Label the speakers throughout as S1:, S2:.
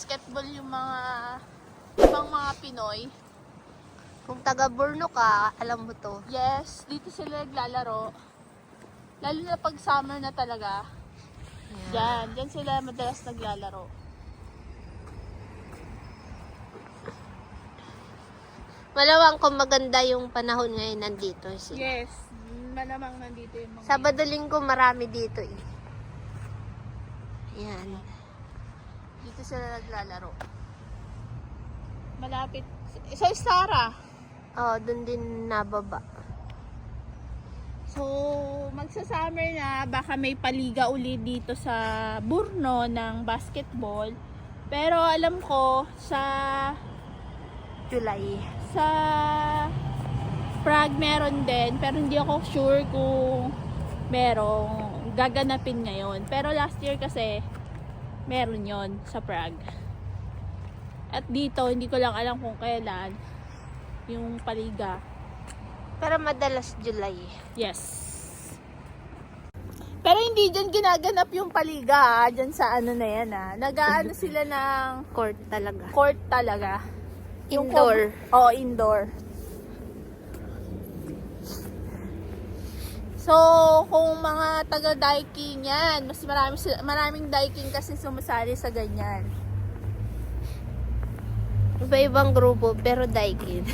S1: basketball yung mga ibang mga Pinoy.
S2: Kung taga Borno ka, alam mo to.
S1: Yes, dito sila naglalaro. Lalo na pag summer na talaga. Diyan sila madalas naglalaro.
S2: Malawang kung maganda yung panahon ngayon nandito sila.
S1: Yes, malamang nandito yung mga
S2: Sabado Linggo marami dito eh. Yan.
S1: dito sila naglalaro. Malapit. Sa Istara.
S2: Oh, dun din nababa.
S1: So, magsa-summer na, baka may paliga uli dito sa Borno ng basketball. Pero alam ko sa
S2: July.
S1: Prague meron din, pero hindi ako sure kung merong gaganapin ngayon. Pero last year kasi meron yon sa Prague. At dito, hindi ko lang alam kung kailan yung paliga.
S2: Pero madalas July.
S1: Yes. Pero hindi dyan ginaganap yung paliga, dyan sa ano na yan Nag-aano sila ng
S2: Court talaga.
S1: court talaga.
S2: Indoor.
S1: Oo, indoor. So, kung mga taga-diking yan, mas maraming diking kasi sumasali sa ganyan.
S2: Iba-ibang grupo, pero Daikin.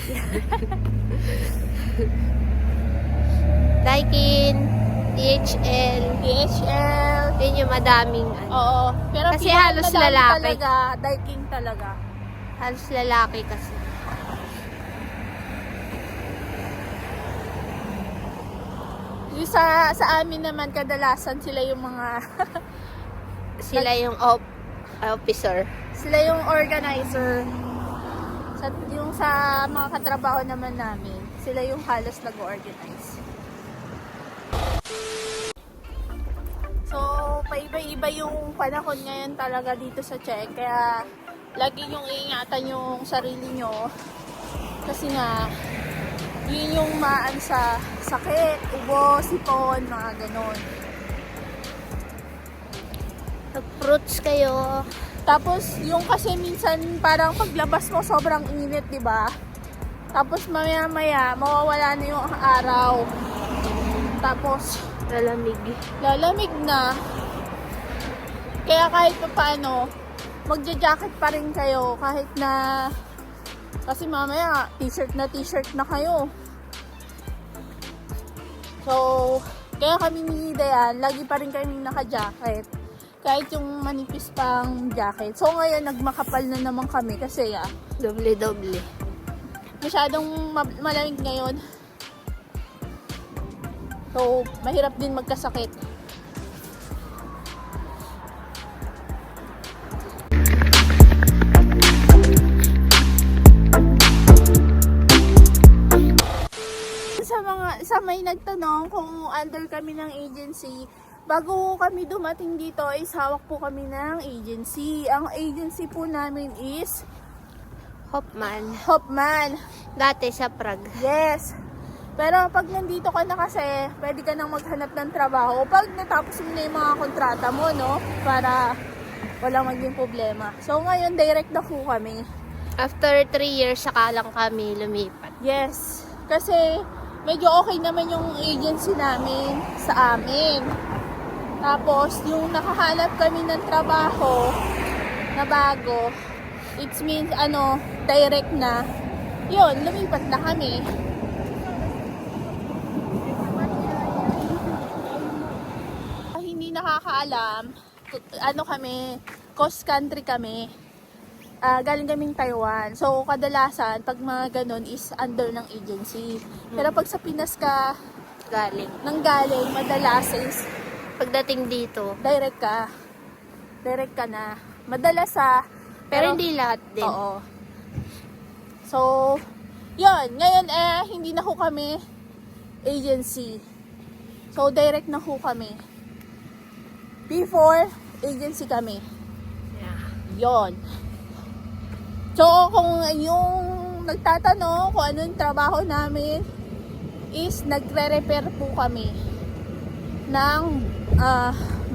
S2: Daikin, DHL.
S1: DHL.
S2: Yun yung madaming ano.
S1: Oo. Pero
S2: Kasi
S1: pinaka
S2: halos
S1: madami
S2: lalaki.
S1: talaga, diking talaga.
S2: Halos lalaki kasi.
S1: Yung sa amin naman, kadalasan sila yung mga
S2: Sila yung officer.
S1: sila yung organizer. Yung sa mga katrabaho naman namin, sila yung halos nag-organize. So, paiba-iba yung panahon ngayon talaga dito sa Czech. Kaya, lagi yung iingatan yung sarili nyo. Kasi nga, yun yung maan sa sakit, ubo, sipon, mga ganon.
S2: Nag-fruits kayo.
S1: Tapos, yung kasi minsan parang paglabas mo sobrang init, di ba? Tapos maya-maya, mawawala na yung araw. Tapos, lalamig na. Kaya kahit pa paano, magja-jacket pa rin kayo kahit na kasi mamaya t-shirt na kayo. So, kaya kami ni Dayan, lagi pa rin kami naka-jacket. Kahit yung manipis pang jacket. So ngayon, nagmakapal na naman kami kasi
S2: Doble-doble.
S1: masyadong malamig ngayon. So, mahirap din magkasakit. Sa may nagtanong kung under kami ng agency, bago kami dumating dito is hawak po kami ng agency. Ang agency po namin is Hopman.
S2: Dati sa Prague.
S1: Yes. Pero pag nandito ka na kasi, pwede ka nang maghanap ng trabaho. Pag natapos mo na yung mga kontrata mo, no? Para walang maging problema. So ngayon, direct na po kami.
S2: After 3 years, saka lang kami lumipat.
S1: Yes. Kasi medyo okay naman yung agency namin sa amin. Tapos, yung nakahanap kami ng trabaho na bago, it means, direct na. Yun, lumipat na kami. Hindi nakakaalam, kami, coast country kami. Galing kaming Taiwan. So, kadalasan, pag mga ganun is under ng agency. Pero pag sa Pinas ka, galing, madalas is
S2: Pagdating dito.
S1: direct ka na. Madalas
S2: Pero hindi lahat din.
S1: Oo. So, yun. Ngayon hindi na ho kami agency. So, direct na ho kami. Before, agency kami.
S2: Yeah.
S1: Yon. So, kung yung nagtatanong kung ano yung trabaho namin, is nagre-repair po kami ng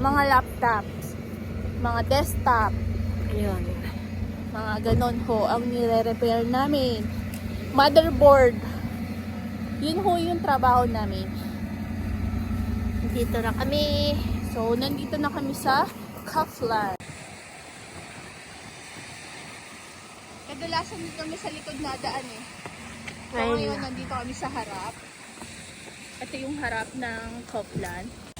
S1: mga laptops, mga desktop.
S2: Ayun.
S1: Mga ganon ho ang nire-repair namin. Motherboard. Yun ho yung trabaho namin.
S2: Dito na kami.
S1: So, nandito na kami sa Kaufland. Kadalasan dito kami sa likod na daan eh. So,
S2: Ayun
S1: ngayon
S2: na.
S1: nandito kami sa harap. Ito yung harap ng Kaufland.